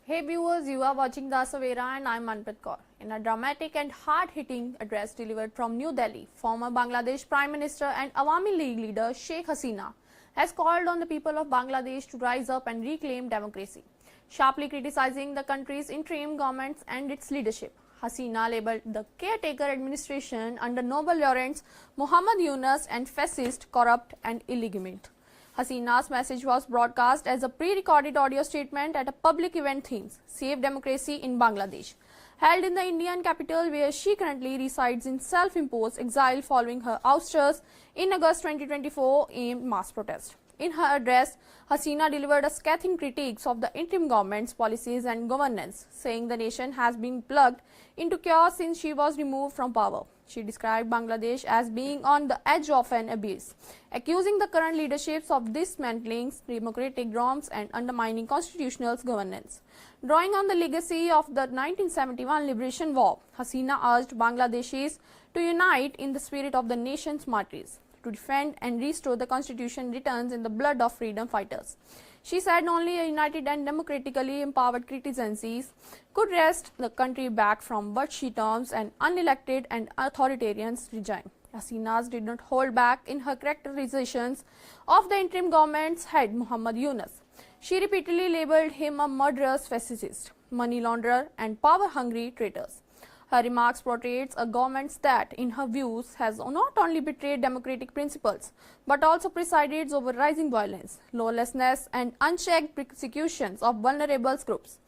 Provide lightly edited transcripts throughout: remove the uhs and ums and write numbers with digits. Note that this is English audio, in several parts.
Hey viewers, you are watching the Savera and I am Manpreet Kaur. In a dramatic and hard-hitting address delivered from New Delhi, former Bangladesh Prime Minister and Awami League leader Sheikh Hasina has called on the people of Bangladesh to rise up and reclaim democracy, sharply criticizing the country's interim governments and its leadership. Hasina labelled the caretaker administration under Nobel laureates Muhammad Yunus and fascist, corrupt and illegitimate. Hasina's message was broadcast as a pre-recorded audio statement at a public event themed Save Democracy in Bangladesh, held in the Indian capital where she currently resides in self-imposed exile following her ousters in August 2024 aimed mass protest. In her address, Hasina delivered a scathing critique of the interim government's policies and governance, saying the nation has been plugged into chaos since she was removed from power. She described Bangladesh as being on the edge of an abyss, accusing the current leaderships of dismantling democratic norms and undermining constitutional governance. Drawing on the legacy of the 1971 Liberation War, Hasina urged Bangladeshis to unite in the spirit of the nation's martyrs, to defend and restore the constitution written in the blood of freedom fighters. She said only a united and democratically empowered citizenry could wrest the country back from what she terms an unelected and authoritarian regime. Hasina did not hold back in her characterizations of the interim government's head Muhammad Yunus. She repeatedly labelled him a murderous fascist, money launderer and power-hungry traitor. Her remarks portrayed a government that, in her views, has not only betrayed democratic principles, but also presided over rising violence, lawlessness and unchecked persecutions of vulnerable groups.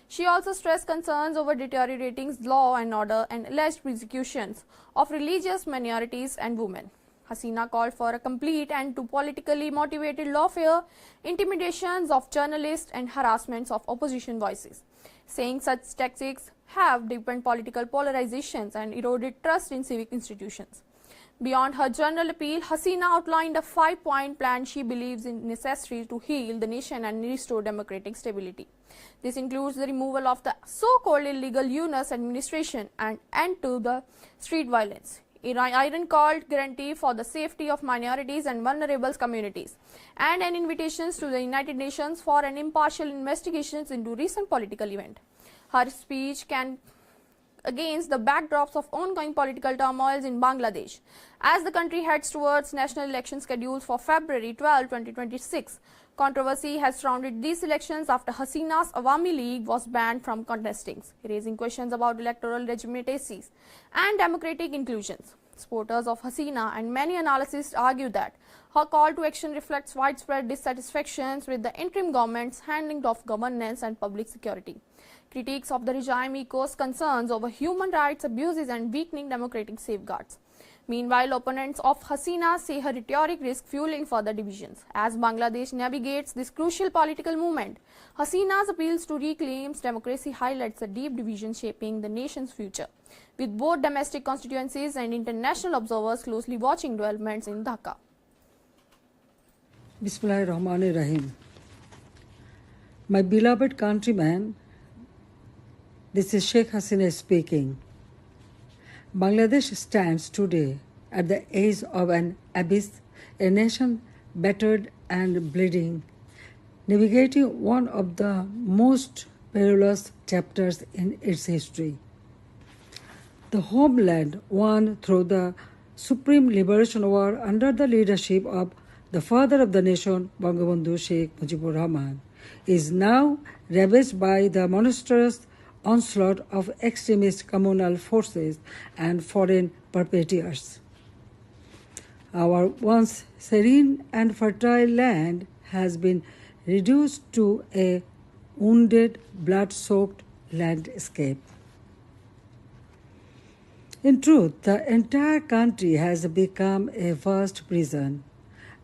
She also stressed concerns over deteriorating law and order and alleged persecutions of religious minorities and women. Hasina called for a complete end to politically motivated lawfare, intimidations of journalists and harassments of opposition voices, saying such tactics have deepened political polarizations and eroded trust in civic institutions. Beyond her general appeal, Hasina outlined a 5-point plan she believes is necessary to heal the nation and restore democratic stability. This includes the removal of the so-called illegal Yunus administration and end to the street violence, iron-called guarantee for the safety of minorities and vulnerable communities, and an invitation to the United Nations for an impartial investigation into recent political events. Her speech came against the backdrops of ongoing political turmoil in Bangladesh, as the country heads towards national elections scheduled for February 12, 2026. Controversy has surrounded these elections after Hasina's Awami League was banned from contesting, raising questions about electoral legitimacy and democratic inclusion. Supporters of Hasina and many analysts argue that her call to action reflects widespread dissatisfaction with the interim government's handling of governance and public security. Critiques of the regime echoes concerns over human rights abuses and weakening democratic safeguards. Meanwhile, opponents of Hasina say her rhetoric risks fueling further divisions. As Bangladesh navigates this crucial political movement, Hasina's appeals to reclaim democracy highlights a deep division shaping the nation's future, with both domestic constituencies and international observers closely watching developments in Dhaka. Bismillahirrahmanirrahim. My beloved countrymen, this is Sheikh Hasina speaking. Bangladesh stands today at the edge of an abyss, a nation battered and bleeding, navigating one of the most perilous chapters in its history. The homeland won through the Supreme Liberation War under the leadership of the father of the nation, Bangabandhu Sheikh Mujibur Rahman, is now ravaged by the monstrous onslaught of extremist communal forces and foreign perpetrators. Our once serene and fertile land has been reduced to a wounded, blood-soaked landscape. In truth, the entire country has become a vast prison,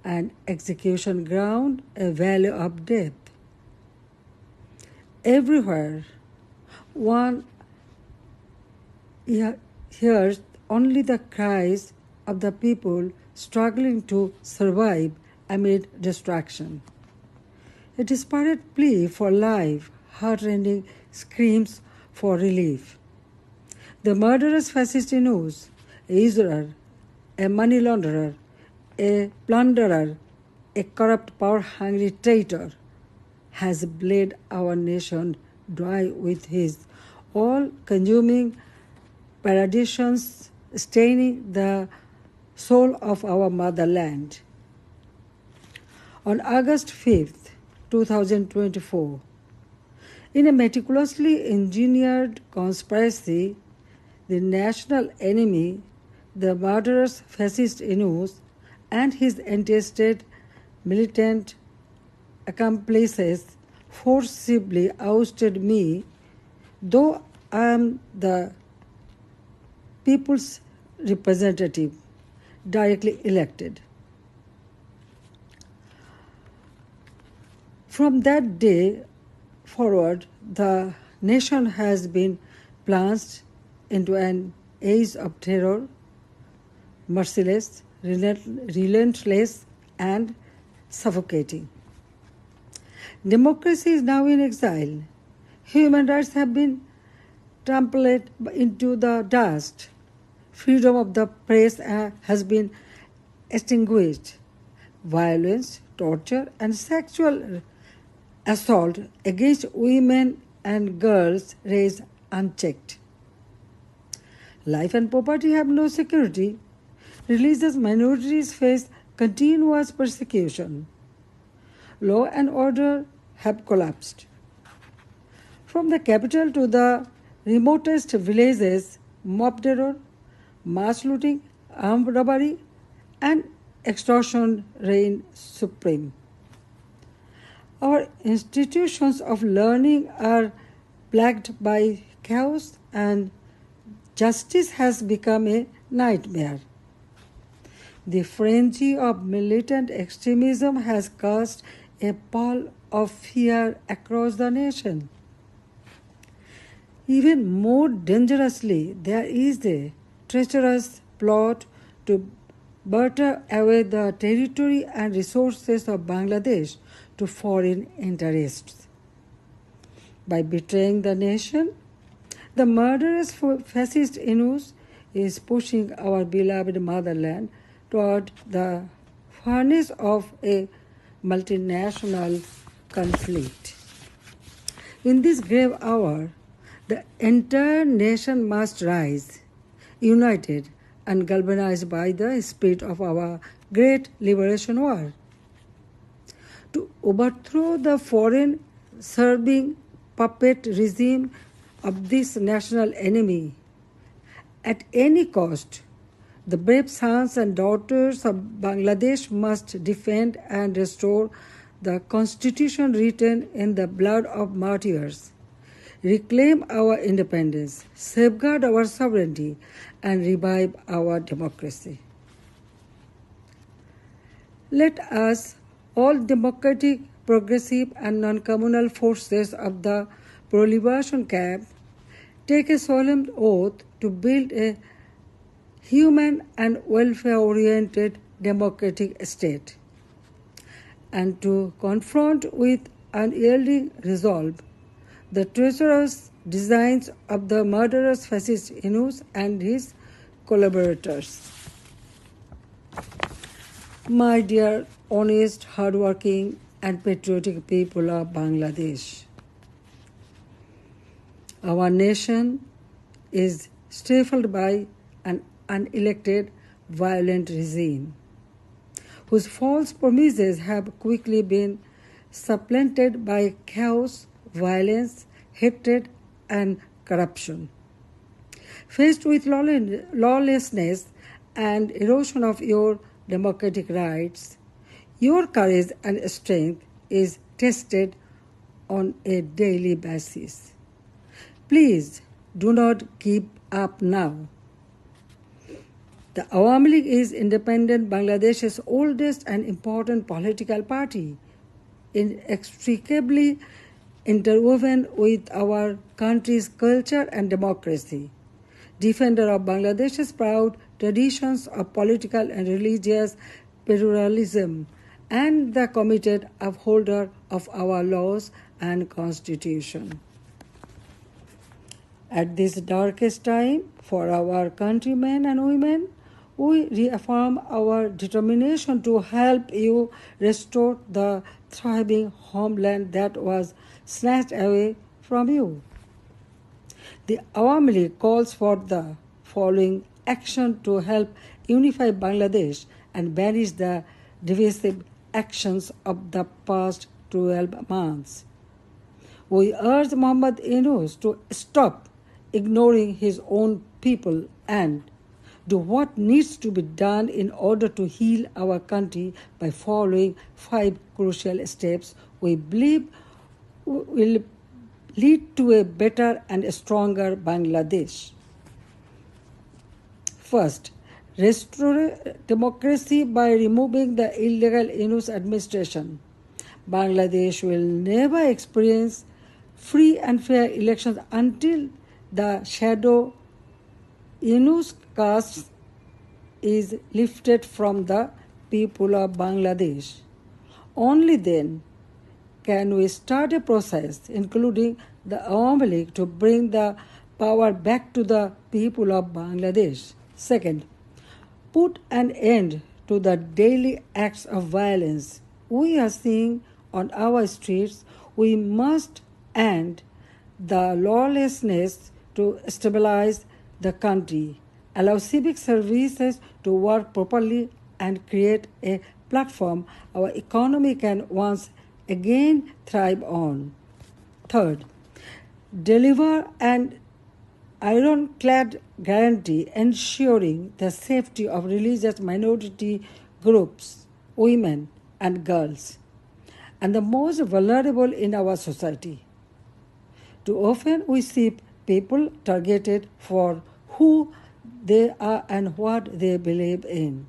an execution ground, a valley of death. Everywhere, one hears only the cries of the people struggling to survive amid destruction. A desperate plea for life, heart-rending screams for relief. The murderous fascist Yunus, a usurer, a money launderer, a plunderer, a corrupt, power-hungry traitor, has bled our nation dry with his all-consuming perditions, staining the soul of our motherland. On August 5th, 2024, in a meticulously engineered conspiracy, the national enemy, the murderous fascist Inus, and his anti-state militant accomplices forcibly ousted me, though I am the people's representative, directly elected. From that day forward, the nation has been plunged into an age of terror, merciless, relentless, and suffocating. Democracy is now in exile. Human rights have been trampled into the dust. Freedom of the press has been extinguished. Violence, torture, and sexual assault against women and girls raised unchecked. Life and property have no security. Religious minorities face continuous persecution. Law and order have collapsed. From the capital to the remotest villages, mob terror, mass looting, armed robbery, and extortion reign supreme. Our institutions of learning are plagued by chaos, and justice has become a nightmare. The frenzy of militant extremism has cast a pall of fear across the nation. Even more dangerously, there is a treacherous plot to barter away the territory and resources of Bangladesh to foreign interests. By betraying the nation, the murderous fascist Inus is pushing our beloved motherland toward the furnace of a multinational conflict. In this grave hour, the entire nation must rise, united and galvanized by the spirit of our great liberation war. To overthrow the foreign serving puppet regime of this national enemy at any cost, the brave sons and daughters of Bangladesh must defend and restore the constitution written in the blood of martyrs, reclaim our independence, safeguard our sovereignty, and revive our democracy. Let us, all democratic, progressive, and non-communal forces of the pro-liberation camp, take a solemn oath to build a human and welfare-oriented democratic state, and to confront with unyielding resolve the treacherous designs of the murderous fascist Inus and his collaborators. My dear, honest, hardworking, and patriotic people of Bangladesh, our nation is stifled by an unelected, violent regime, whose false promises have quickly been supplanted by chaos, violence, hatred, and corruption. Faced with lawlessness and erosion of your democratic rights, your courage and strength is tested on a daily basis. Please do not give up now. The Awami League is independent Bangladesh's oldest and important political party, inextricably interwoven with our country's culture and democracy, defender of Bangladesh's proud traditions of political and religious pluralism, and the committed upholder of our laws and constitution. At this darkest time for our countrymen and women, we reaffirm our determination to help you restore the thriving homeland that was snatched away from you. The Awami League calls for the following action to help unify Bangladesh and banish the divisive actions of the past 12 months. We urge Muhammad Yunus to stop ignoring his own people and do what needs to be done in order to heal our country by following 5 crucial steps we believe will lead to a better and stronger Bangladesh. First, restore democracy by removing the illegal Yunus administration. Bangladesh will never experience free and fair elections until the shadow Yunus caste is lifted from the people of Bangladesh. Only then can we start a process, including the Awami League, to bring the power back to the people of Bangladesh. Second, put an end to the daily acts of violence we are seeing on our streets. We must end the lawlessness to stabilize the country, allow civic services to work properly, and create a platform our economy can once again thrive on. Third, deliver an ironclad guarantee ensuring the safety of religious minority groups, women and girls, and the most vulnerable in our society. Too often we see people targeted for who they are and what they believe in.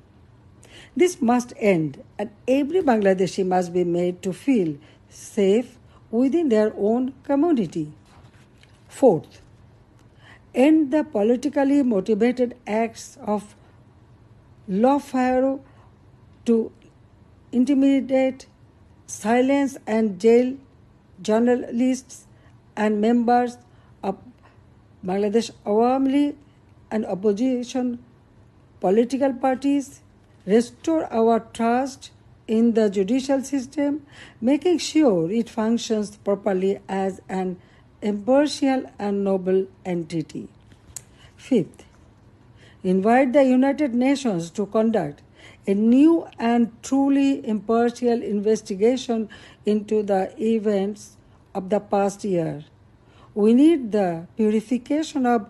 This must end, and every Bangladeshi must be made to feel safe within their own community. Fourth, end the politically motivated acts of lawfare to intimidate, silence and jail journalists and members of Bangladesh Awami League and opposition political parties. Restore our trust in the judicial system, making sure it functions properly as an impartial and noble entity. Fifth, invite the United Nations to conduct a new and truly impartial investigation into the events of the past year. We need the purification of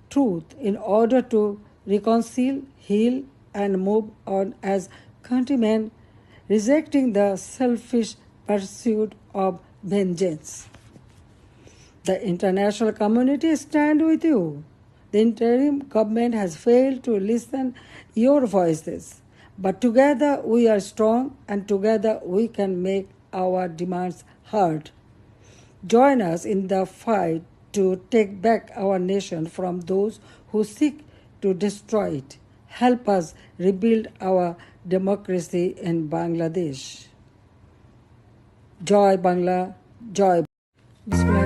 truth in order to reconcile, heal, and move on as countrymen, rejecting the selfish pursuit of vengeance. The international community stands with you. The interim government has failed to listen your voices, but together we are strong and together we can make our demands heard. Join us in the fight to take back our nation from those who seek to destroy it. Help us rebuild our democracy in Bangladesh. Joy Bangla, Joy. Bismillah.